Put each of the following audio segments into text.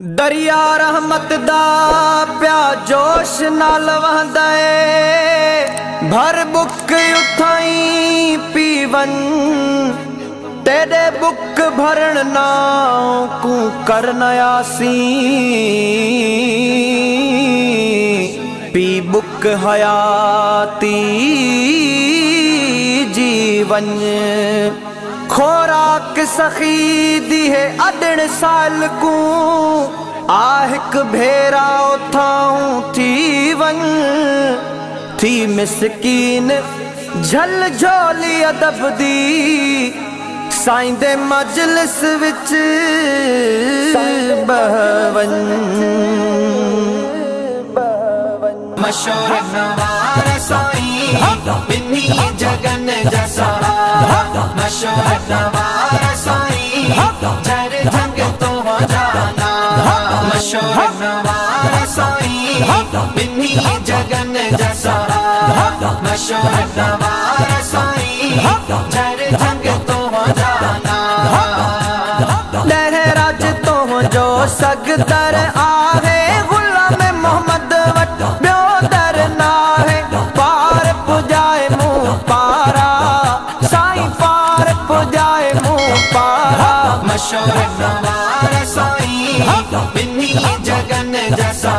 दरिया रहमत दा प्या जोश नाल वहंदा है भर बुक उठाई पीवन तेरे बुक भरण नाव को करनयासी पी बुक हयाती जीवन खोराक सखी दी है अदण साल को आहिक भेरा उठाऊं थी वन थी मिसकीन झल झोली अदब दी साइंदे मजलिस विच बहवन मशहूर नवार साईं बिन्नी जगन जसा मशहूर नवार साईं जर जंग तो हो जाना मशहूर नवार साईं बिन्नी जगन जसा मशहूर नवार साईं जर जंग तो हो जाना दहराज तो जो सगदर आहे गुलाम मोहम्मद वट ब्यो दर ना है पार पुजाए मुँह पारा साईं पार पुजाए मुँह पारा मशहूर नवार साईं बिन्नी जगन जसा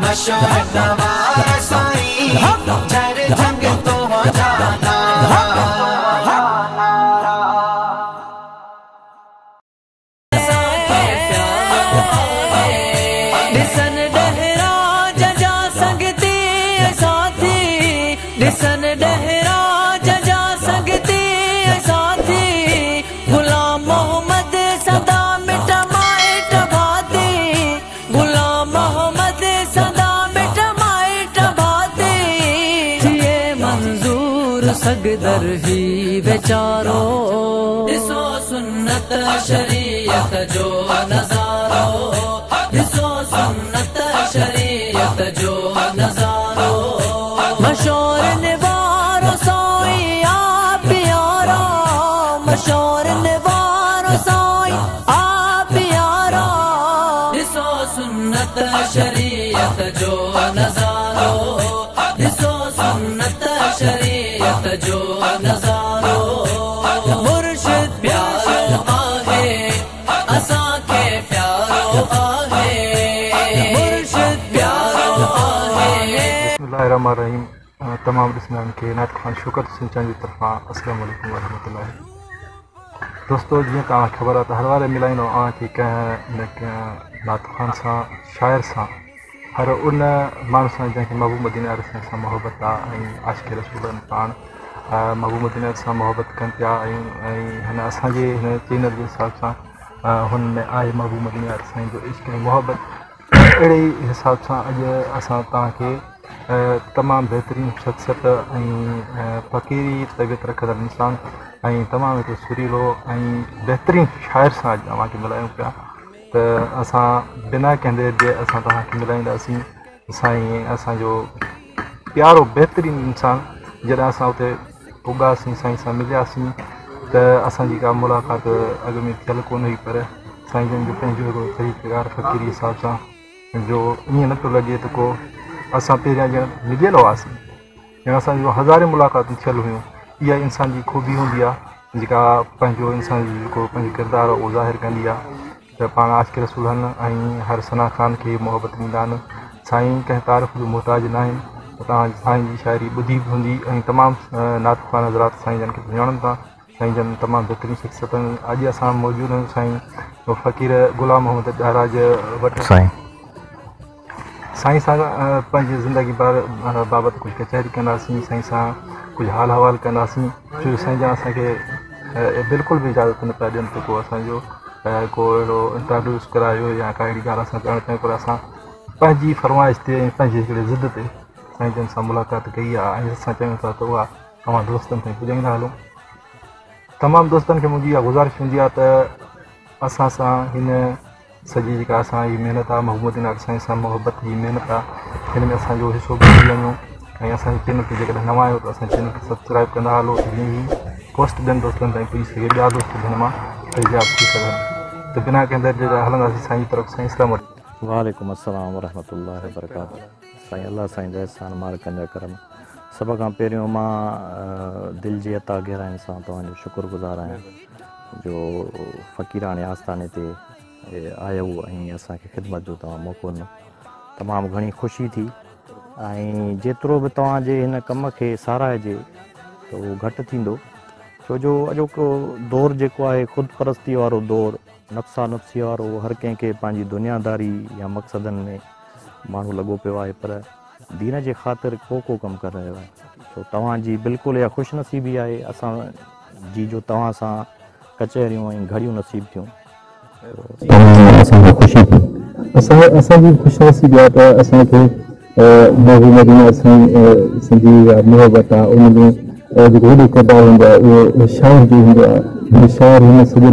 मशहूर नवार साईं जर जंग तो हो जाना दिसन दहराज जा संगती साथी गुलाम मोहम्मद सदा मिटा माइट भाती गुलाम मोहम्मद सदा मिटा माइट भाती थिए मंजूर सगदर ही बेचारो दिसो सुन्नत शरीयत जो नजारो दिसो सुन्नत शरीयत जो नजारो मशहूर निवारो साईं आप प्यारा मशहूर निवारो साईं आप प्यारा दिसो सुन्नत शरीयत जो नजारो दिसो सुन्नत शरीयत जो नजारो मुर्शिद प्यारो आहे असां के प्यारो आहे मुर्शिद प्यारो आहे बिस्मिल्लाहिर्रहमानिर्रहीम तमाम लिसनर के नात खान शौकत हुसैन चांदी तरफा अस्सलाम वालेकुम वरहमतुल्लाह दोस्तों जी तव्हां ख़बर आहे त हर वार मिलाईंदो आहियां कि कंहिं नात खान सां शाइर सां हर उन माण्हू सां जंहिंखे महबूब मदीना सां मोहबत आहे ऐं आशिक़ रसूल पाण महबूब मदीना सां मोहबत कनि पिया ऐं हिन असांजे हिन चैनल जे हिसाब सां हुन में आहे महबूब मदीना साईं जो इश्क़ ऐं मोहबत अहिड़े ई हिसाब सां अॼु असां तव्हांखे तमामु बहितरीन शख़्सियत ऐं फ़क़ीरी तबियत रखंदड़ इंसान ऐं तमामु हिकु सुरीलो ऐं बहितरीन शाइर सां अॼु तव्हांखे मिलायूं पिया त असां बिना कंहिं देरि जे असां तव्हांखे मिलाईंदासीं साईं असांजो प्यारो बहितरीन इंसान जॾहिं असां उते पुॻासीं साईं सां मिलियासीं त असांजी का मुलाक़ात अॻ में थियल कोन हुई पर साईं जन जो पंहिंजो हिकिड़ो तरीक़ेकार फ़क़ीरी हिसाब सां जो ईअं न पियो लॻे त को असां पहिरियां ॼण मिलियल हुआसीं ॼण असांजो हज़ारे मुलाक़ातूं थियल हुयूं इहा इंसान जी ख़ूबी हूंदी आहे जेका पंहिंजो इंसान जो जेको पंहिंजो किरदारु आहे उहो ज़ाहिर कंदी आहे त पाण आशिक़ रसूल आहिनि ऐं हर सना ख़ान खे मोहबत ॾींदा आहिनि साईं कंहिं तारीफ़ जो मुहताज न आहिनि त तव्हां साईं जी शाइरी ॿुधी बि हूंदी ऐं तमामु नात ख़ान हज़रात साईं जन खे सुञाणनि था साईं जन तमामु बहितरीन शख़्सियत आहिनि अॼु असां मौजूदु आहियूं साईं फ़क़ीर गुलाम मोहम्मद दाहराज वटि साईं सां पंहिंजी ज़िंदगी बाबति कुझु कचहरी कंदासीं साईं सां कुझु हाल अहवाल कंदासीं छो साईं जन असांखे बिल्कुलु बि इजाज़त न पिया ॾियनि त को असांजो को अहिड़ो इंट्रोड्यूस करायो या का अहिड़ी ॻाल्हि असां करणु चाहियूं पर असां पंहिंजी फरमाइश ते ऐं पंहिंजी हिकिड़े ज़िद ते साईं जन सां मुलाक़ात कई आहे ऐं असां चाहियूं था त उहा तव्हां दोस्तनि ताईं पुॼाईंदा हलो तमामु दोस्तनि खे मुंहिंजी इहा गुज़ारिश हूंदी आहे त असां सां हिन सॼी जेका असां जी महिनत आहे महबूब मदीना साईं सां मोहबत जी महिनत आहे हिन में असांजो हिसो बि वञूं ऐं असांजे चैनल ते जेकॾहिं नवां आहियो त असांजे चैनल खे सब्सक्राइब कंदा हलो जीअं ई पोस्ट ॿियनि दोस्तनि ताईं पुॼी सघे ॿिया दोस्त बि हिन मां फैज़याब थी सघनि तो बिना के अंदर जो हलंदासी साईं तरफ साईं इस्लाम वालेकुम अस्सलाम वरहमतुल्लाहि वबरकातुहू। साईं अल्लाह साईं जा एहसान मालिकनि जा करम। सभ खां पहिरियों मां दिलि जी अता गहराइनि सां तव्हांजो शुक्रगुज़ार आहियां जो फ़क़ीराणे आस्थाने ते आयो ऐं असांखे ख़िदमत जो तव्हां मौक़ो ॾिनो। तमामु घणी ख़ुशी थी ऐं जेतिरो बि तव्हांजे हिन कम खे साराइजे त उहो घटि थींदो, छो जो अॼोको दौरु जेको आहे ख़ुदि वारो दौरु, नफ़्सा नफ़्सी वारो, हर कंहिंखे पंहिंजी दुनियादारी या मक़सदनि में माण्हू लॻो पियो आहे, पर दीन जे ख़ातिर को कमु करे रहियो आहे। छो तव्हांजी बिल्कुलु इहा ख़ुशनसीबी आहे असांजी जो तव्हां सां कचहरियूं ऐं घड़ियूं नसीब थियूं। असांजी ख़ुशनसीबी आहे त असांखे सिंधी मोहबत आहे, उन में जेको वॾो किरदारु हूंदो आहे उहो शाइर जो हूंदो आहे। शाइर हिन सॼनि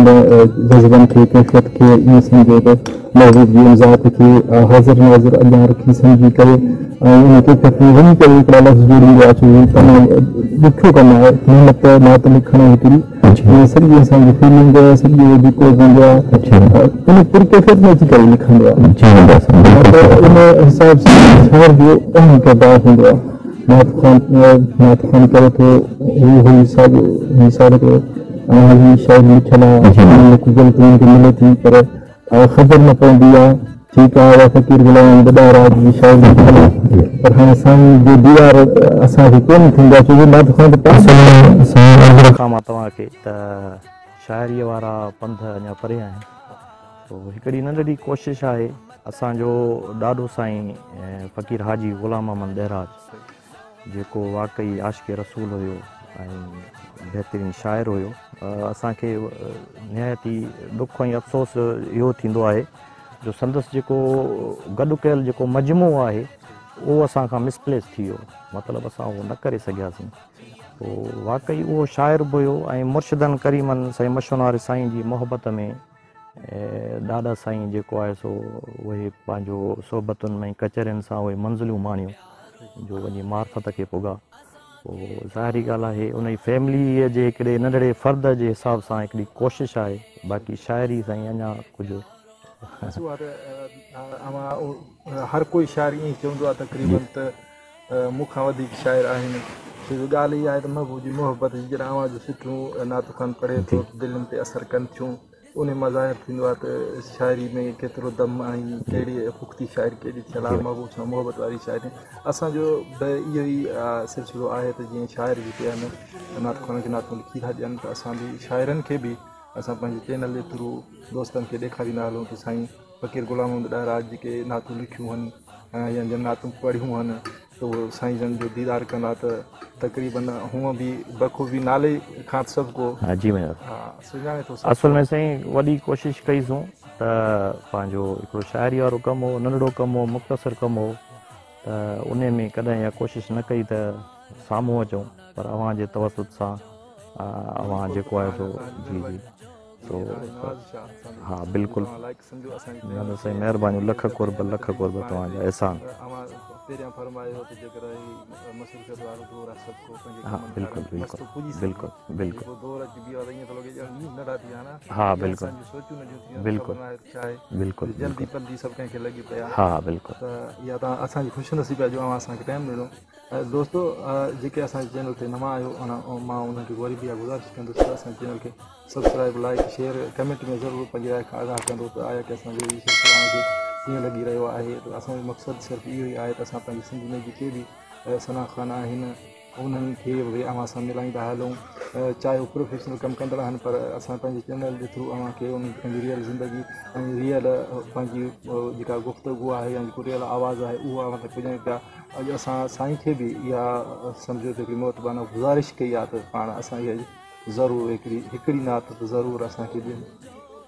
जज़्बनि खे कैफ़ियत खे ईअं सम्झो त महबूब जी ज़ात खे हाज़िर नाज़िर अॻियां रखी सम्झी करे ऐं उन कैफ़ियत में वञी करे हिकिड़ा लफ़्ज़ जोड़ींदो आहे। छो तमामु ॾुखियो कमु आहे हिमत नात लिखणु हिकिड़ी सॼी असांजी फीलिंग सॼो जेको हूंदो आहे उन पूरी कैफ़ियत में अची करे लिखंदो आहे। त उन हिसाब सां शाइर जो अहम किरदारु हूंदो आहे। नात ख़ान करे थो उहो हिसाब शाइर लिखियलु आहे, ग़लतियुनि खे मिले थी पर ख़बर न पवंदी आहे। ठीकु आहे फ़क़ीर गुलाम दाहराज जी शाइर लिखियलु आहे, पर हाणे साईं जो दीवार असांखे कोन थींदो आहे, छो जो नात ख़ान खां मां तव्हांखे त शाइरीअ वारा पंध अञा परे आहिनि। पोइ हिकिड़ी नंढड़ी कोशिशि आहे असांजो ॾाढो साईं फ़क़ीर हाजी ग़ुलाम अहमद दहराज जेको वाक़ई आशिक़ रसूल हुयो ऐं बहितरीनु शाइर हुयो। असांखे निहायत ई ॾुख ऐं अफ़सोस इहो थींदो आहे जो संदसि जेको गॾु कयल जेको मजमू आहे उहो असां खां मिसप्लेस थी वियो, मतिलबु असां उहो न करे सघियासीं। पोइ वाक़ई उहो शाइर बि हुयो ऐं मुर्शिदनि करीमनि साईं मशहूर वारे साईं जी मोहबत में ॾाढा साईं जेको आहे सो उहे पंहिंजो सोहबतुनि में कचहरियुनि सां उहे मंज़िलियूं माणियूं जो वञी मार्फत खे पुॻा। पोइ ज़ाहिरी ॻाल्हि आहे उन जी फैमिलीअ जे हिकिड़े नंढड़े फ़र्द जे हिसाब सां हिकिड़ी कोशिशि आहे, बाक़ी शाइरी साईं अञा कुझु हर कोई शाइर ईअं चवंदो आहे तक़रीबन त मूंखां वधीक शाइर आहिनि। छो जो ॻाल्हि इहा आहे त महबूब जी मोहबत जी जॾहिं आवाज़ सुठियूं नात ख़ान पढ़े थो दिलनि ते असरु कनि थियूं, उन मां ज़ाहिर थींदो आहे त शाइरी में केतिरो दम ऐं कहिड़ी पुख़्ती शाइरी कहिड़ी थियल आहे महबूब सां मोहबत वारी शाइरी। असांजो बि इहो ई सिलसिलो आहे त जीअं शाइर जेके आहिनि नात ख़ान खे नातूं लिखी था ॾियनि, त असां बि शाइरनि खे बि असां पंहिंजे चैनल जे थ्रू दोस्तनि खे ॾेखारींदा हलूं कि साईं फ़क़ीर ग़ुलाम अहमद दाहराज जेके नातूं लिखियूं आहिनि या जिन नातूं पढ़ियूं आहिनि त उहो साईं जन जो दीदार कंदा त तक़रीबन हूअं बि बख़ूबी नाले खां सभु को सुञाणे थो। असल में साईं वॾी कोशिशि कईसूं त पंहिंजो हिकिड़ो शाइरी वारो कमु हो, नंढड़ो कमु हो, मुख़्तसिर कमु हो, त उन में कॾहिं इहा कोशिशि न कई त साम्हूं अचूं, पर अव्हां जे तवसुत सां अव्हां जेको आहे सो जी तो हा बिल्कुलु न साईं महिरबानी, लख कुर्ब तव्हांजा अहसान। हा बिल्कुलु हा बिल्कुलु जल्दी पल्दी सभु कंहिंखे लॻी पिया। हा बिल्कुलु त इहा तव्हां असांजी ख़ुशनसीबी आहे जो असांखे टाइम ॾिनो। दोस्तो जेके असांजे चैनल ते नवां आहियो मां उन्हनि खे वरी बि इहा गुज़ारिश कंदुसि त असांजे चैनल खे सब्सक्राइब लाइक शेयर कमेंट में ज़रूरु पंहिंजी राय खां आगाह कंदो त आया की असांजो इहो खे कीअं लॻी रहियो आहे। त असांजो मक़सदु सिर्फ़ु इहो ई आहे त असां पंहिंजी सिंधी में जेके बि सनाख़ाना आहिनि उन्हनि खे बि अव्हां सां मिलाईंदा हलूं, चाहे उहे प्रोफेशनल कमु कंदड़ आहिनि, पर असां पंहिंजे चैनल जे थ्रू अव्हांखे उन्हनि पंहिंजी रियल ज़िंदगी ऐं रियल पंहिंजी जेका गुफ़्तगू आहे या जेको रियल आवाज़ु आहे उहा अव्हां तक पुॼायूं पिया। अॼु असां साईं खे बि इहा सम्झो त हिकिड़ी मोहतबाना गुज़ारिश कई आहे त पाण असांखे ज़रूरु हिकिड़ी नात त ज़रूरु असांखे ॾियनि।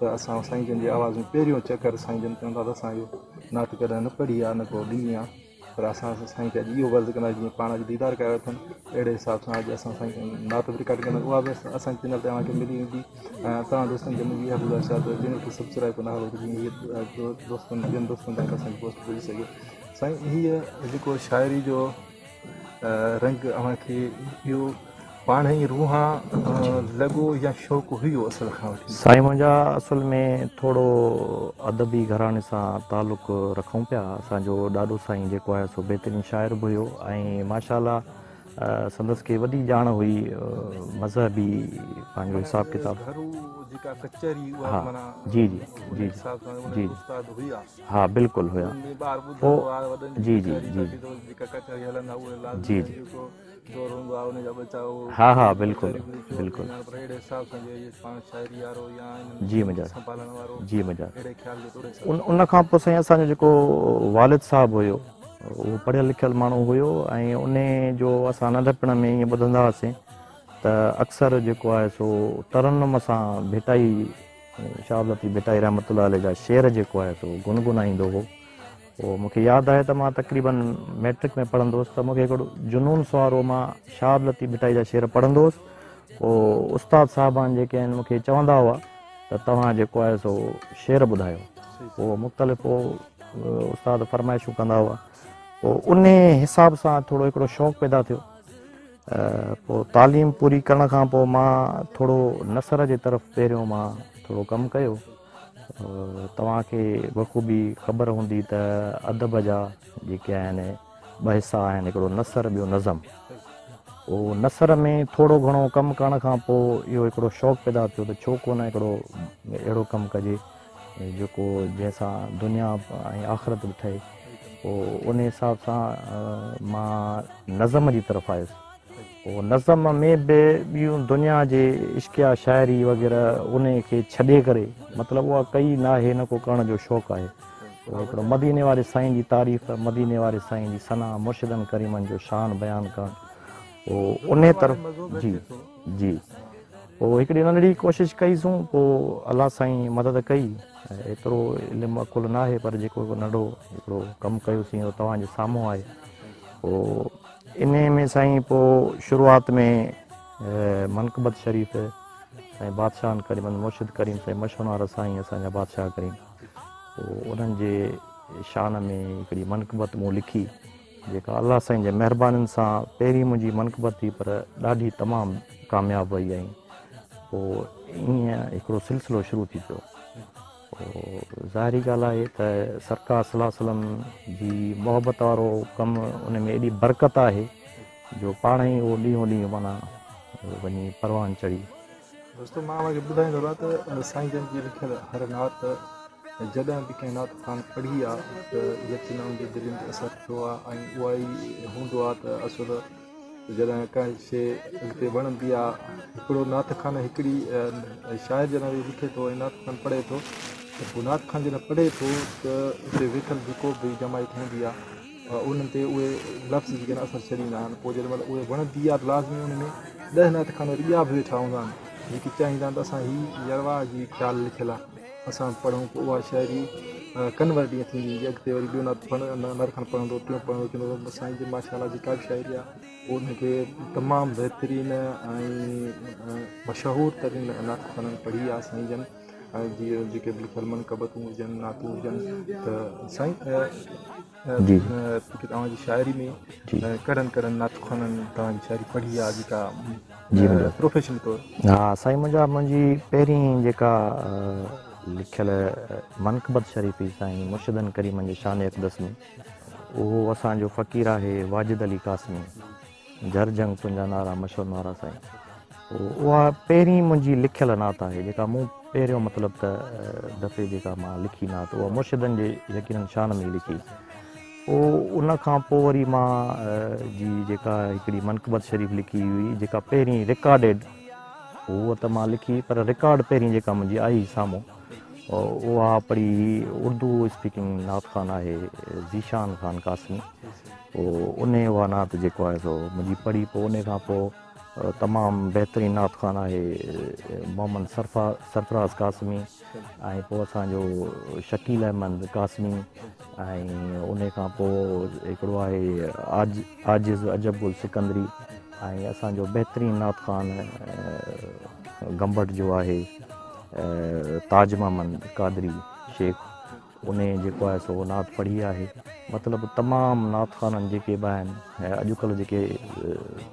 त असां साईं जन जी आवाज़ में पहिरियों चकर साईं जन चवंदा त असां इहो नात कॾहिं न पढ़ी आहे न को ॾिनी आहे, पर असां साईं खे अॼु इहो वर्ज़ कंदा जीअं पाण अॼु दीदार कया अथनि अहिड़े हिसाब सां अॼु असां साईं नात बि रिकॉर्ड कंदा, उहा बि असांजे चैनल ते तव्हांखे मिली वेंदी। ऐं तव्हां दोस्तनि खे मुंहिंजी इहा गुज़ारिश आहे त चैनल खे सब्सक्राइब कंदा हलो जीअं इहे दोस्तनि ॿियनि दोस्तनि ताईं असांजी पोस्ट पुॼी सघे। साईं हीअ जेको शाइरी जो रंग अव्हांखे इहो पाण ई रूहां लॻो या शौक़ु हुयो असल खां वठी? साईं मुंहिंजा असुल में थोरो अदबी घराणे सां तालुक़ रखूं पिया। असांजो ॾाॾो साईं जेको आहे सो बहितरीनु शाइर बि हुयो ऐं माशाअल्लाह संदसि खे वॾी ॼाण हुई मज़हबी पंहिंजो हिसाबु किताबु। हा जी जी जी जी हा बिल्कुलु हुया। पोइ जी जी जी जी जी हा हा बिल्कुलु बिल्कुलु जी मुंहिंजा जी मुंहिंजा उन खां पोइ साईं असांजो जेको वालिद साहिबु हुयो उहो पढ़ियल लिखियल माण्हू हुयो ऐं उन जो असां नंढपण में ईअं ॿुधंदा हुआसीं त अक्सर जेको आहे सो तरन्नुम सां भिटाई शाह लतीफ़ भिटाई रहमतुल्लाह अलैह जा शेर जेको आहे सो गुनगुनाईंदो हो। पोइ मूंखे यादि आहे त मां तक़रीबन मैट्रिक में पढ़ंदो हुउसि त मूंखे हिकिड़ो जुनून सुवारो मां शाह लतीफ़ भिटाई जा शेर पढ़ंदो हुउसि। पोइ उस्ताद साहिबान जेके आहिनि मूंखे चवंदा हुआ त तव्हां जेको आहे सो शेर ॿुधायो। पोइ मुख़्तलिफ़ पोइ उस्ताद फरमाइशूं कंदा हुआ। पोइ उन हिसाब सां थोरो हिकिड़ो शौक़ु पैदा थियो। पोइ तालीम पूरी करण खां पोइ मां थोरो नसर जे तरफ़ पहिरियों मां थोरो कमु कयो। तव्हांखे बख़ूबी ख़बर हूंदी त अदब जा जेके आहिनि ॿ हिसा आहिनि, हिकिड़ो नसर ॿियो नज़म। पोइ नसर में थोरो घणो कमु करण खां पोइ इहो हिकिड़ो शौक़ु पैदा थियो त छो कोन हिकिड़ो अहिड़ो कमु कजे जेको जंहिंसां दुनिया ऐं आख़िरत बि ठहे। पोइ उन हिसाब सां मां नज़म जी तरफ़ आयुसि। पोइ नज़म में बि ॿियूं दुनिया जे इश्किया शाइरी वग़ैरह उन खे छॾे करे मतिलबु उहा कई न आहे, न को करण जो शौक़ु आहे। पोइ हिकिड़ो मदीने वारे साईं जी तारीफ़, मदीने वारे साईं जी सना, मुर्शिदनि करीमनि जो शान बयानु करणु, पोइ उन तरफ़ जी जी पोइ हिकिड़ी नंढड़ी कोशिशि कईसूं। पोइ अलाह साईं मदद कई। एतिरो इल्मु अकुलु न आहे पर जेको नंढो हिकिड़ो कमु कयोसीं उहो तव्हांजे साम्हूं आहे। पोइ इन में साईं पोइ शुरूआति में मनक़बत शरीफ़ साईं बादशाह करीमनि मुर्शिद करीम साईं मशहूर वारा साईं असांजा बादशाह करीम, पोइ उन्हनि जे शान में हिकिड़ी मनक़बत मूं लिखी जेका अलाह साईं जे महिरबानियुनि सां पहिरीं मुंहिंजी मनक़बत थी पर ॾाढी तमामु कामयाबु वई ऐं पोइ ईअं हिकिड़ो सिलसिलो शुरू थी पियो। पोइ ज़ाहिरी ॻाल्हि आहे त सरकार सलाहु सलम जी मोहबत वारो कमु उन में एॾी बरक़त आहे जो पाण ई उहो ॾींहों ॾींहुं माना वञी परवान चढ़ी। दोस्तो मां मूंखे ॿुधाईंदो आहे त साईं जन जी लिखियल हर नात जॾहिं बि कंहिं नात ख़ान पढ़ी आहे त यकीन उनजी दिलनि ते असरु थियो आहे ऐं उहा ई हूंदो आहे त असुल जॾहिं का शइ अॻिते वणंदी आहे। हिकिड़ो नात ख़ान हिकिड़ी शाइर जॾहिं लिखे थो ऐं नात ख़ान पढ़े थो त पोइ नात ख़ान जॾहिं पढ़े थो त उते वेठल जेको बि जमायत हूंदी आहे उन्हनि ते उहे लफ़्ज़ जेके असरु छॾींदा आहिनि। पोइ जेॾी महिल उहे वणंदी आहे त लाज़मी उन में 10 नात ख़ान वरी ॿिया बि वेठा हूंदा आहिनि जेके चाहींदा आहिनि त असां हीअ यरवा जी ख़्यालु लिखियलु आहे असां पढ़ूं। पोइ उहा शाइरी कन्वर्ट ईअं थींदी अॻिते वरी ॿियो नात नर खनि पढ़ंदो टियों पढ़ंदो थींदो। साईं जी माशाअल्लाह जेका बि शाइरी आहे उनखे तमामु बहितरीनु ऐं मशहूरु तरीन नात ख़ाननि पढ़ी आहे साईं जन। ऐं जीअं जेके बि लिखियल मनक़बतूं हुजनि, नातूं हुजनि त साईं तव्हांजी शाइरी में कड़नि नात ख़ाननि तव्हांजी शाइरी पढ़ी आहे जेका प्रोफेशनल तौरु? हा साईं मुंहिंजी पहिरीं जेका लिखियल मनक़बत शरीफ़ी साईं मुर्शिदनि करीमनि जे शान अक़दस में उहो असांजो फ़क़ीर आहे वाजिद अली कासमी, जरजंग तुंहिंजा नारा मशहूरु नारा साईं। उहा पहिरीं मुंहिंजी लिखियल नात आहे जेका मूं पहिरियों मतिलबु त दफ़े जेका मां लिखी नात उहा मुर्शिदनि जे यकीननि शान में लिखी। पोइ उन खां पोइ वरी मां जी जेका हिकिड़ी मनक़बत शरीफ़ लिखी हुई जेका पहिरीं रिकॉर्डेड उहा त मां लिखी पर रिकॉर्ड पहिरीं जेका मुंहिंजी आई साम्हूं उहा पढ़ी उर्दू स्पीकिंग नात ख़ान आहे ज़ीशान ख़ान कासमी। पोइ उन उहा नात जेको आहे सो मुंहिंजी पढ़ी। पोइ उन खां पोइ तमामु बहितरीनु नात ख़ान आहे मोहम्मद सरफराज़ कासमी ऐं पोइ असांजो शकील अहमद कासमी ऐं उन खां पोइ हिकिड़ो आहे आजिज़ अजबुल सिकंदरी ऐं असांजो बहितरीनु नात ख़ान गंबट जो आहे ताज मोहम्मद कादरी शेख। उन जेको आहे सो नात पढ़ी आहे। मतिलबु तमामु नात ख़ाननि जेके बि आहिनि ऐं अॼुकल्ह जेके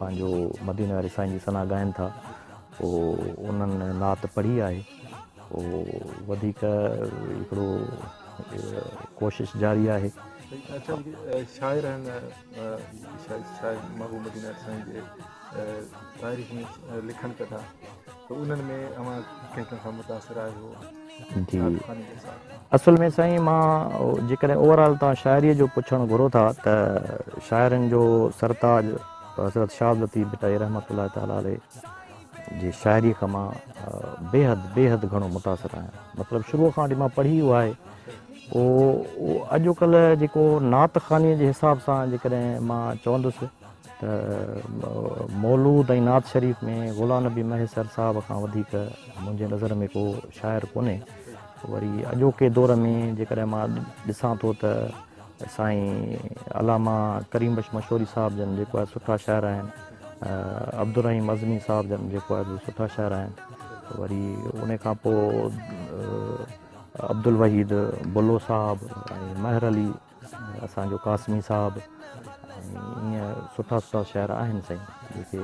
पंहिंजो मदीने वारे साईं जी सना ॻाइनि था पोइ उन्हनि नात पढ़ी आहे। पोइ वधीक हिकिड़ो कोशिशि जारी आहे। अच्छा शाइर आहिनि शाइर महबूब मदीने वारे साईं जे तारीख़ में लिखनि पिया था त उन्हनि में अवां कंहिं खां मुतासिर आहियो? जी असुल में साईं मां जेकॾहिं ओवरऑल तव्हां शाइरीअ जो पुछणु घुरो था त शाइरनि जो सरताज हज़रत शाह लतीफ़ बिटाई रहमतुल्लाह ताला अलैह जी शाइरी खां मां बेहद घणो मुतासिर आहियां। मतिलबु शुरूअ खां वठी मां पढ़ी वियो आहे। पोइ अॼुकल्ह जेको नात ख़ानीअ जे हिसाब सां जेकॾहिं मां चवंदुसि त मौलूद ऐं नात शरीफ़ में गुलाम नबी महेसर साहब खां वधीक मुंहिंजे नज़र में को शाइर कोन्हे। वरी अॼोके दौर में जेकॾहिं मां ॾिसां थो त साईं अलामा करीम बख्श मशहूरी साहिब जन जेको आहे सुठा शाइर आहिनि। अब्दुल रहीम अज़मी साहिब जन जेको आहे सुठा शाइर आहिनि। वरी उन खां पोइ अब्दुल वहीद बुल्लो साहिब ऐं महर अली असांजो कासमी साहिब ईअं सुठा शाइर आहिनि साईं जेके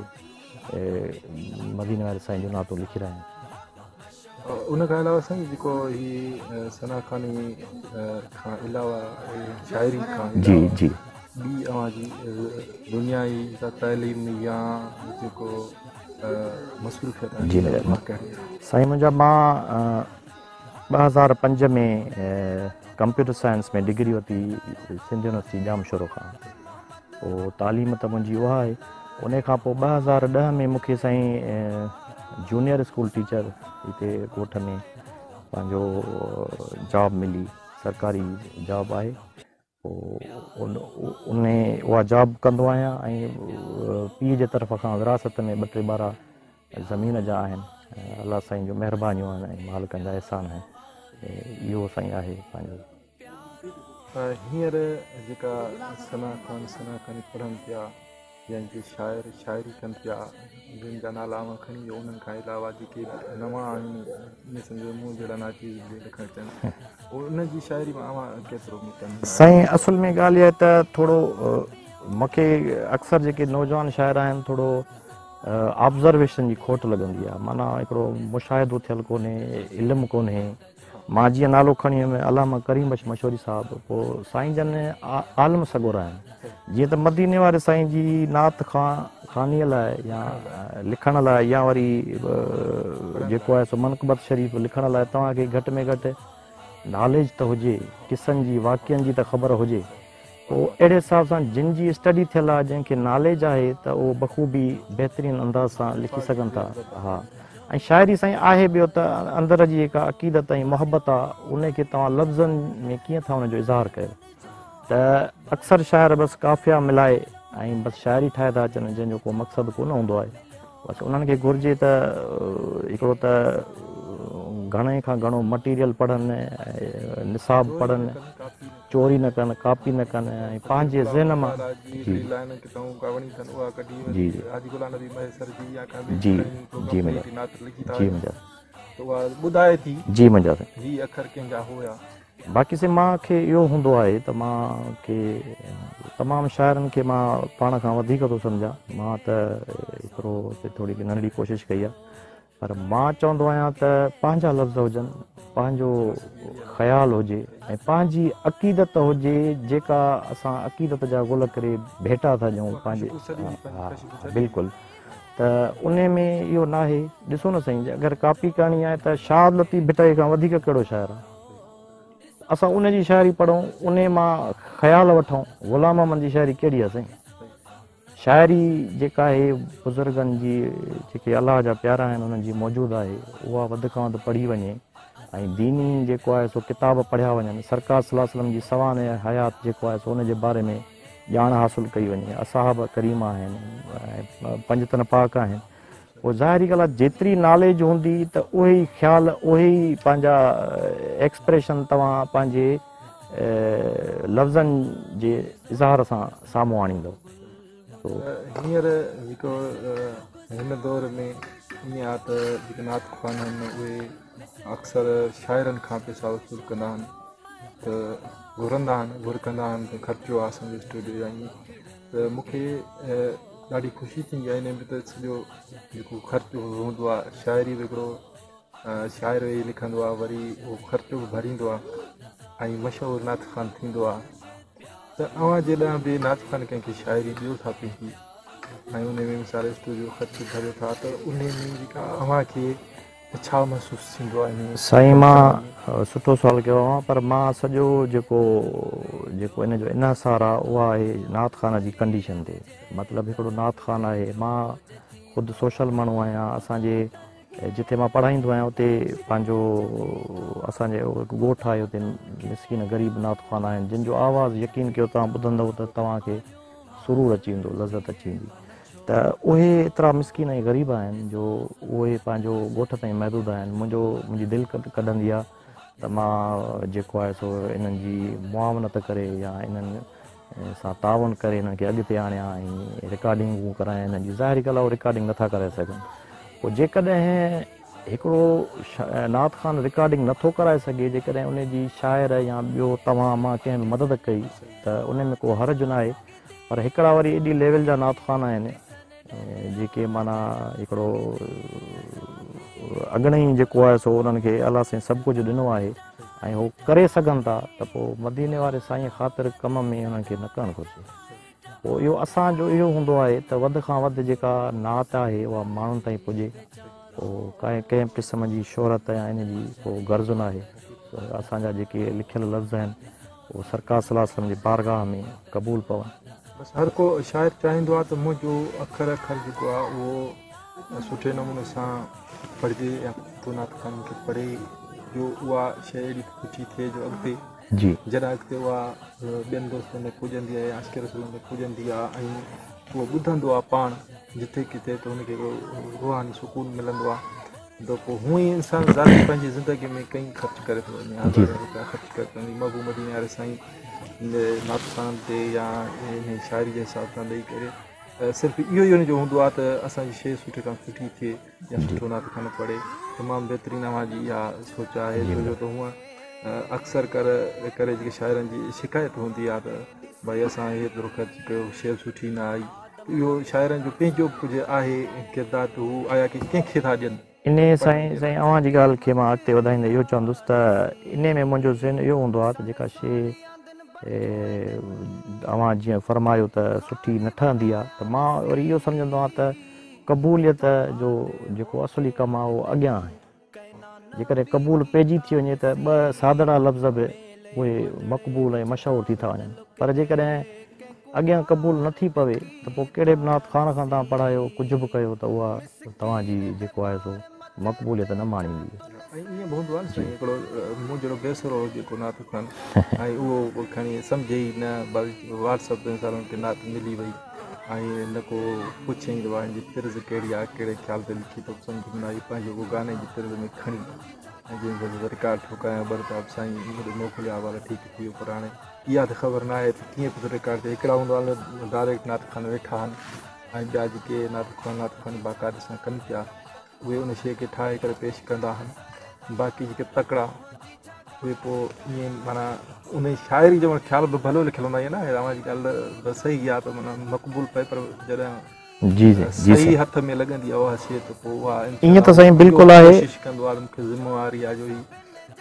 मदीने वारे साईं जो नातो लिखी रहिया आहिनि। उन खां अलावा साईं जेको ही सना ख़ानी खां अलावा शाइरी खां जी जी ॿी अवां जी दुनियाई तइलीम या जेको मसरूफ़ियत आहे जी साईं मुंहिंजा मां 2005 में कंप्यूटर साइंस में डिग्री वरिती सिंध यूनिवर्सिटी जाम शुरू खां। पोइ तालीम त मुंहिंजी उहा आहे। उन खां पोइ 2010 में मूंखे साईं जूनियर स्कूल टीचर हिते ॻोठ में पंहिंजो जॉब मिली, सरकारी जॉब आहे। पोइ उहा जॉब कंदो आहियां ऐं पीउ जे तरफ़ खां विरासत में 2-3 ॿार ज़मीन जा आहिनि। अलाह साईं जो महिरबानियूं आहिनि ऐं मालिकनि जा अहसान आहिनि। इहो साईं आहे पंहिंजो। हींअर जेका सना ख़ानी पढ़नि पिया या जे शाइर शाइरी कनि पिया जिन जा नाला आवां खणी वियो उन्हनि खां अलावा जेके नवां आहिनि ईअं सम्झो मूं जहिड़ा नाचीज़ लिखणु चाहिनि उन जी शाइरी में आवां केतिरो मिटनि? साईं असुल में ॻाल्हि इहा त थोरो मूंखे अक्सर जेके नौजवान शाइर आहिनि थोरो ऑब्ज़र्वेशन जी खोट लॻंदी आहे। माना हिकिड़ो मुशाहिदो थियलु कोन्हे, इल्मु कोन्हे। मां जीअं नालो खणी वियुमि अलामा करीम बख्श मशहूरी साहिबु। पोइ साईं जन आलम सगोर आहिनि। जीअं त मदीने वारे साईं जी नात ख़ानीअ लाइ या लिखण लाइ या वरी जेको आहे सो मनक़बत शरीफ़ लिखण लाइ तव्हांखे घटि में घटि नॉलेज त हुजे, किसनि जी वाक़िअनि जी त ख़बर हुजे। पोइ अहिड़े हिसाब सां जिन जी स्टडी थियल आहे, जंहिंखे नॉलेज आहे त उहो बख़ूबी बहितरीनु अंदाज़ सां लिखी सघनि था। हा ऐं शाइरी साईं आहे ॿियो त अंदर जी जेका अक़ीदत ऐं मुहबत आहे उनखे तव्हां लफ़्ज़नि में कीअं था उनजो इज़हार कयो। त अक्सर शाइर बसि काफ़िया मिलाए ऐं बसि शाइरी ठाहे था अचनि जंहिंजो को मक़सदु कोन हूंदो आहे। बसि उन्हनि खे घुरिजे त हिकिड़ो त घणे खां घणो मटीरियल पढ़नि, निसाब पढ़नि, चोरी न कनि, कापी न कनि ऐं पंहिंजे ज़हन मां जी जी जी जी मुंहिंजा ॿुधाए थी जी मुंहिंजा ही अखर कंहिंजा हुया। बाक़ी से मूंखे इहो हूंदो आहे त मां खे तमामु शाइरनि खे मां पाण खां वधीक थो सम्झां। मां त हिकिड़ो थोरी नंढड़ी कोशिशि कई आहे पर मां चवंदो आहियां त पंहिंजा लफ़्ज़ हुजनि, पंहिंजो ख़्यालु हुजे ऐं पंहिंजी अक़ीदत हुजे जेका असां अक़ीदत जा गुल करे भेटा था ॾियूं पंहिंजे। हा बिल्कुलु। त उन में इहो न आहे। ॾिसो न साईं अगरि कापी करणी आहे त शाह लतीफ़ बिटाई खां वधीक कहिड़ो शाइर आहे? असां उन जी शाइरी पढ़ूं, उन मां ख़्यालु वठूं। ग़ुलाम अहमद जी शाइरी कहिड़ी आहे साईं? शाइरी जेका आहे बुज़ुर्गनि जी जेके अलाह जा प्यारा आहिनि उन्हनि जी मौजूदु आहे उहा वधि खां वधि पढ़ी वञे ऐं दीनी जेको आहे सो किताब पढ़िया वञनि। सरकार सल्लल्लाहु अलैहि वसल्लम जी सवान हयात जेको आहे सो उनजे बारे में ॼाण हासिलु कई वञे। असहाब करीमा आहिनि ऐं 5 तन पाक आहिनि। पोइ ज़ाहिरी ॻाल्हि आहे जेतिरी नॉलेज हूंदी त उहे ई ख़्यालु उहे ई पंहिंजा एक्सप्रेशन तव्हां पंहिंजे लफ़्ज़नि जे इज़हार सां साम्हूं आणींदव। हींअर जेको हिन दौर में ईअं आहे त जेके नात ख़्वान आहिनि उहे अक्सर शाइरनि खां पैसा वसूल कंदा आहिनि। घुरंदा आहिनि घुर कंदा आहिनि त ख़र्चो आहे असांजे स्टूडियो जा ईअं त मूंखे ॾाढी ख़ुशी थींदी आहे इन में त सॼो जेको ख़र्चो हूंदो आहे शाइरी बि हिकिड़ो शाइर वेही लिखंदो आहे वरी उहो ख़र्चो बि भरींदो आहे ऐं मशहूरु नात ख़ान थींदो आहे त अव्हां जे ॾांहुं बि नात ख़ान कंहिंखे शाइरी ॾियो था पंहिंजी ऐं उन में मिसाल स्टूडियो ख़र्चु भरियो था त उन में जेका अव्हांखे छा महसूसु थींदो आहे? साईं मां सुठो सुवालु कयो आहे पर मां सॼो जेको इन जो इनसार आहे उहा आहे नात ख़ान जी कंडीशन ते मतिलबु हिकिड़ो नात ख़ान आहे मां ख़ुदि सोशल माण्हू आहियां असांजे जिते मां पढ़ाईंदो आहियां उते पंहिंजो असांजे ॻोठु आहे उते मिसकिन ग़रीब नात ख़ान आहिनि जिन जो आवाज़ु यकीन कयो तव्हां ॿुधंदव त तव्हांखे सुरूर अची वेंदो लज़त अची वेंदी त उहे एतिरा मिसकिन ऐं ग़रीब आहिनि जो उहे पंहिंजो ॻोठ ताईं महदूदु आहिनि मुंहिंजी दिलि कढंदी आहे त मां जेको आहे सो इन्हनि जी मुआवनत करे या इन्हनि सां तावन करे इन्हनि खे अॻिते आणियां ऐं रिकॉर्डिंगूं करायां इन्हनि जी ज़ाहिरी ॻाल्हि आहे रिकॉर्डिंग नथा करे सघनि पोइ जेकॾहिं हिकिड़ो नात ख़ान रिकॉर्डिंग नथो कराए सघे जेकॾहिं उन जी शाइर या ॿियो तव्हां मां कंहिं बि मदद कई त उन में को हर्ज न आहे पर हिकिड़ा वरी एॾी लेवल जा नात ख़ान आहिनि जेके माना हिकिड़ो अॻिणे ई जेको आहे सो उन्हनि खे अलाह साईं सभु कुझु ॾिनो आहे ऐं उहो करे सघनि था त पोइ मदीने वारे साईं ख़ातिर कम में उन्हनि खे न करणु घुरिजे पोइ इहो असांजो इहो हूंदो आहे त वधि खां वधि जेका नात आहे उहा माण्हुनि ताईं पुॼे पोइ कंहिं क़िस्म जी शोहरत या इन जी को गर्ज़ु न आहे असांजा जेके लिखियल लफ़्ज़ आहिनि उहे सरकार सलाह जी बारगाह में क़बूल पवनि बसि हर को शाइर चाहींदो आहे त मुंहिंजो अखर जेको आहे उहो सुठे नमूने सां पढ़िजे या नात ख़ान खे पढ़े जो उहा शइ अहिड़ी सुठी थिए जो अॻिते जी जॾहिं अॻिते उहा ॿियनि दोस्तनि में पुॼंदी आहे आशिक़ रसूल में पुॼंदी आहे ऐं उहो ॿुधंदो आहे पाण जिथे किथे त हुनखे रुहानी सुकून मिलंदो आहे त पोइ हूअं ई इंसानु ज़ाती पंहिंजी ज़िंदगी में कई ख़र्चु करे थो वञे ख़र्चु करे थो वञे महबूब मदीने वारे साईं नात ख़ान ते या इन शाइरी जे हिसाब सां ॾेई करे सिर्फ़ु इहो ई हुनजो हूंदो आहे त असांजी शइ सुठे खां सुठी थिए या सुठो नात ख़ान पढ़े तमामु बहितरीनु अव्हांजी इहा सोच आहे छो जो त हूअं अक्सर करे जेके शाइरनि जी शिकायत हूंदी आहे त भई असां हेतिरो ख़र्चु कयो शइ सुठी न आई इहो शाइरनि जो पंहिंजो कुझु आहे किरदारु त हू आया की कंहिंखे था ॾियनि इन साईं अव्हांजी ॻाल्हि खे मां अॻिते वधाईंदे इहो चवंदुसि त इन में मुंहिंजो ज़हन इहो हूंदो आहे त जेका शइ अव्हां जीअं फरमायो त सुठी न ठहंदी आहे त मां वरी इहो सम्झंदो आहियां त क़बूलियत जो जेको असली कमु आहे उहो अॻियां आहे जेकॾहिं क़बूल पइजी थी वञे त ॿ सादड़ा लफ़्ज़ बि उहे मक़बूल ऐं मशहूरु थी था वञनि पर जेकॾहिं अॻियां क़बूल नथी पवे त पोइ कहिड़े बि नात ख़ान खां तव्हां पढ़ायो कुझु बि कयो त उहा तव्हांजी जेको आहे सो मक़बूलियत न माणींदी ऐं ईअं बि हूंदो आहे न साईं हिकिड़ो मूं जहिड़ो बेसरो जेको नात ख़ान ऐं उहो खणी सम्झे ई न बल्कि व्हाट्सअप ते इंसाननि खे नात मिली वई ऐं न को पुछियईं त हिन जी तिर्ज़ कहिड़ी आहे कहिड़े ख़्याल ते लिखी थो सम्झ में न आई पंहिंजो उहो गाने जी तिर्ज़ में खणी ऐं जंहिं रिकॉर्ड ठोकायां बरताब साईं मोकिलिया वारा ठीकु थी वियो पर हाणे इहा त ख़बर न आहे त कीअं पियो रिकॉर्ड थिए हिकिड़ा हूंदो आहे डायरेक्ट नात ख़ान वेठा आहिनि ऐं ॿिया जेके नात ख़ान बाक़ाइदे सां कनि पिया उहे उन शइ खे ठाहे करे पेश कंदा आहिनि बाक़ी जेके तकिड़ा उहे पोइ ईअं माना उन शाइरी जो ख़्याल बि भलो लिखियलु हूंदा आहिनि न तव्हांजी ॻाल्हि त सही आहे त माना मक़बूल पए पर जॾहिं जी सही हथ में लॻंदी आहे उहा शइ त पोइ उहा ईअं त साईं बिल्कुलु आहे कोशिशि कंदो आहे मूंखे ज़िमेवारी आहे जो ही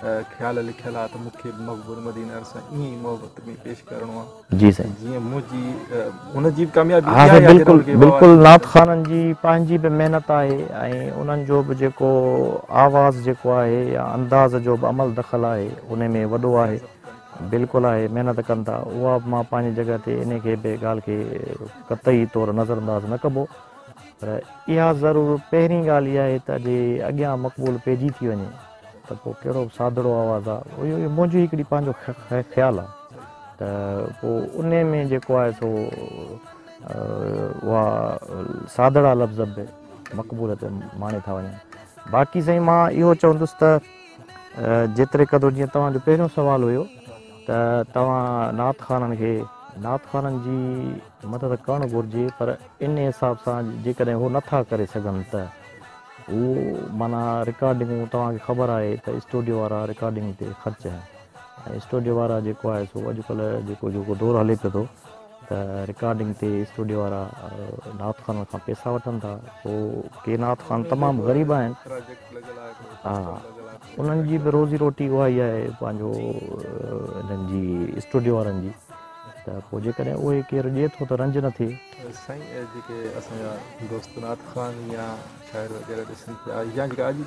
ख़्याल लिखियलु आहे त मूंखे महबूब मदीने सां ईअं ई मोहबत में पेश करिणो आहे जी साईं जीअं मुंहिंजी हुनजी कामयाबी हा बिल्कुलु नात ख़ाननि जी पंहिंजी बि महिनत आहे ऐं उन्हनि जो बि जेको आवाज़ जेको आहे या अंदाज़ जो बि अमल दख़ल आहे उन में वॾो आहे बिल्कुलु आहे महिनत कनि था उहा मां पंहिंजी जॻह ते इन खे बि ॻाल्हि खे क़तई तौरु नज़रअंदाज़ न कबो पर इहा ज़रूरु पहिरीं ॻाल्हि इहा आहे त जे अॻियां मक़बूल पइजी थी वञे त पोइ कहिड़ो बि सादड़ो आवाज़ु आहे इहो मुंहिंजो हिकिड़ी पंहिंजो ख़्यालु आहे त पोइ उन में जेको आहे सो उहा सादड़ा लफ़्ज़ बि मक़बूलियत माणे था वञनि बाक़ी साईं मां इहो चवंदुसि त जेतिरे क़दुरु जीअं तव्हांजो पहिरियों सुवालु हुयो त तव्हां नात ख़ाननि जी मदद करणु घुरिजे पर इन हिसाब सां जेकॾहिं उहो नथा करे सघनि त उहो माना रिकॉर्डिंगूं तव्हांखे ख़बर आहे त स्टूडियो वारा रिकॉर्डिंग ते ख़र्चु आहिनि स्टूडियो वारा जेको आहे सो अॼुकल्ह जेको दौरु हले पियो थो त रिकॉर्डिंग ते स्टूडियो वारा नात ख़ान खां पैसा वठनि था। पोइ के नात ख़ान तमामु ग़रीब आहिनि, हा, उन्हनि जी बि रोज़ी रोटी उहा ई आहे पंहिंजो इन्हनि जी स्टूडियो वारनि जी। त पोइ जेकॾहिं उहे केरु ॾिए थो त रंज न थिए। साईं जेके असांजा दोस्त नात ख़ान या शाइर वग़ैरह ॾिसनि पिया या जेका अॼु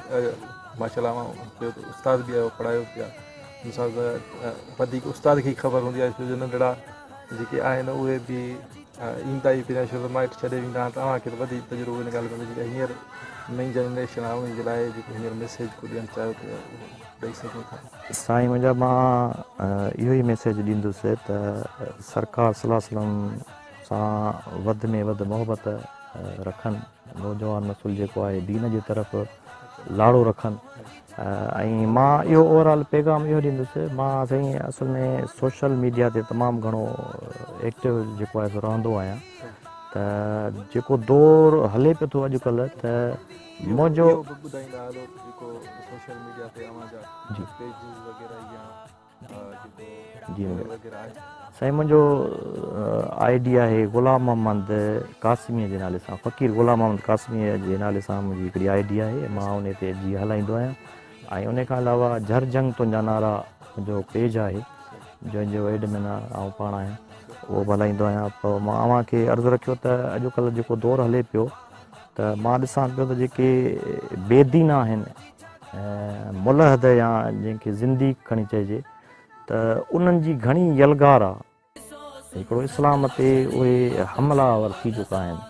माशाल्लाह चयो त उस्ताद बि आहियो पढ़ायो पिया, मिसाल वधीक उस्ताद खे ई ख़बर हूंदी आहे छो जो नंढड़ा जेके आहिनि उहे बि ईंदा ई पिया छो त माइट छॾे वेंदा आहिनि। तव्हांखे त वधीक तजुर्बो हिन ॻाल्हि में जेका हींअर नई जनरेशन आहे उन्हनि जे लाइ जेको हींअर मैसेज को ॾियणु चाहियो पिया ॾेई सघूं था। साईं मुंहिंजा मां इहो ई मैसेज ॾींदुसि त सरकार सलाह सलम सां वधि में वधि मोहबत रखनि, नौजवान नसुल जेको आहे दीन जी तरफ़ लाड़ो रखनि। ऐं मां इहो ओवरऑल पैगाम इहो ॾींदुसि, मां साईं असल में सोशल मीडिया ते तमामु घणो एक्टिव जेको आहे सो रहंदो आहियां। त जेको दौरु हले पियो थो अॼुकल्ह त मुंहिंजो साईं मुंहिंजो ID आहे गुलाम मोहम्मद कासमीअ जे नाले सां, फ़क़ीर गुलाम मोहम्मद कासमीअ जे नाले सां मुंहिंजी हिकिड़ी ID आहे, मां उन ते जी हलाईंदो आहियां। ऐं उन खां अलावा झरजंग तुंहिंजा नारा मुंहिंजो पेज आहे जंहिंजो एडमिन आउं पाण आहियां, उहो बि हलाईंदो आहियां। पोइ मां अव्हांखे अर्ज़ु रखियो त अॼुकल्ह जेको दौरु हले पियो त मां ॾिसां पियो त जेके बेदीन आहिनि मुलहद या जंहिंखे ज़िंदगी खणी चइजे त उन्हनि जी घणी यलगार आहे। हिकिड़ो इस्लाम ते उहे हमलावर थी चुका आहिनि,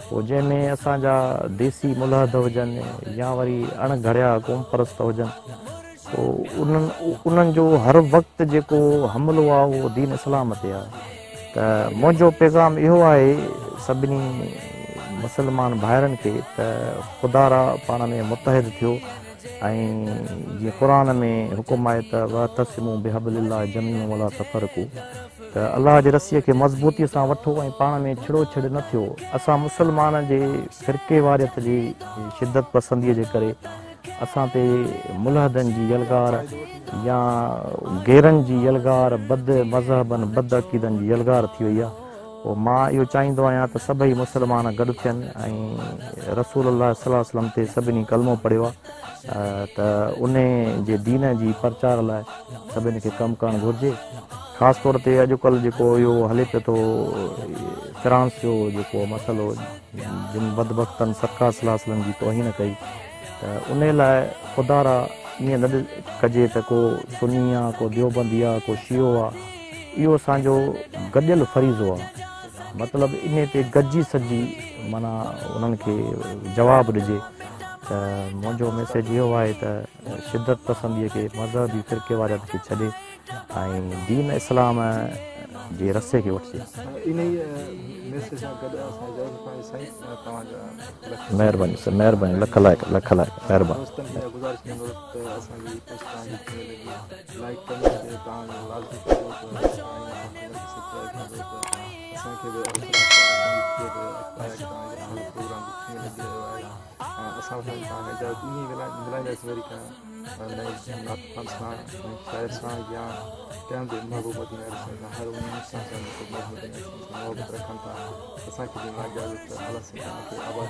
पोइ जंहिंमें असांजा देसी मुलहद हुजनि या वरी अणघड़िया क़ौम परस्त हुजनि, पोइ उन्हनि जो हर वक़्तु जेको हमिलो आहे उहो दीन इस्लाम ते आहे। त मुंहिंजो पैगाम इहो आहे सभिनी मुस्लमान भाइरनि खे त ख़ुदा पाण में मुतहिद थियो ऐं जीअं क़ुर में हुकुम आहे त वतसिमू बिहब्लिल्लाह जमीअन वला तफ़रक़ू, त अलाह जे रसीअ खे मज़बूतीअ सां वठो ऐं पाण में छिड़ो छिड़ न थियो। असां मुस्लमान जे फ़िरके वारियत जी शिदत पसंदीअ जे करे असां ते मुलहदनि जी यलगार या गैरनि जी यलगार, बद मज़हबनि बद अक़ीदनि जी यलगार थी वई आहे। पोइ मां इहो चाहींदो आहियां त सभई मुस्लमान गॾु थियनि ऐं रसूल अल्लाह सल्लल्लाहु अलैहि वसल्लम ते सभिनी कलमो पढ़ियो आहे त उन जे दीन जी प्रचार लाइ सभिनी खे कमु करणु घुरिजे। ख़ासि तौर ते अॼुकल्ह जेको इहो हले पियो थो फ्रांस जो जेको मसइलो जिन बदबख़्तनि सरकार सल्लल्लाहु अलैहि वसल्लम जी तौहीन कई, त उन लाइ ख़ुदा ईअं न कजे त को सुन्नी आहे, को देवबंदी आहे, को शियो आहे, इहो असांजो गॾियल फ़रीज़ो आहे। मतिलबु इन ते गॾिजी सॼी माना उन्हनि खे जवाबु ॾिजे। त मुंहिंजो मैसेज इहो आहे त शिदत पसंदीअ खे, मज़हबी फ़िरके वारियत खे छॾे ऐं दीन इस्लाम जे रस्ते खे वठिजे। महिरबानी सर, महिरबानी, लख लाइक महिरबानी। असां इजाज़त मिलाईंदासीं वरी खां नए नात सां शाइर सां या कंहिं बि महबूबती हर मोहबत रखनि था। असांखे बि इजाज़त अलाह सां आबाद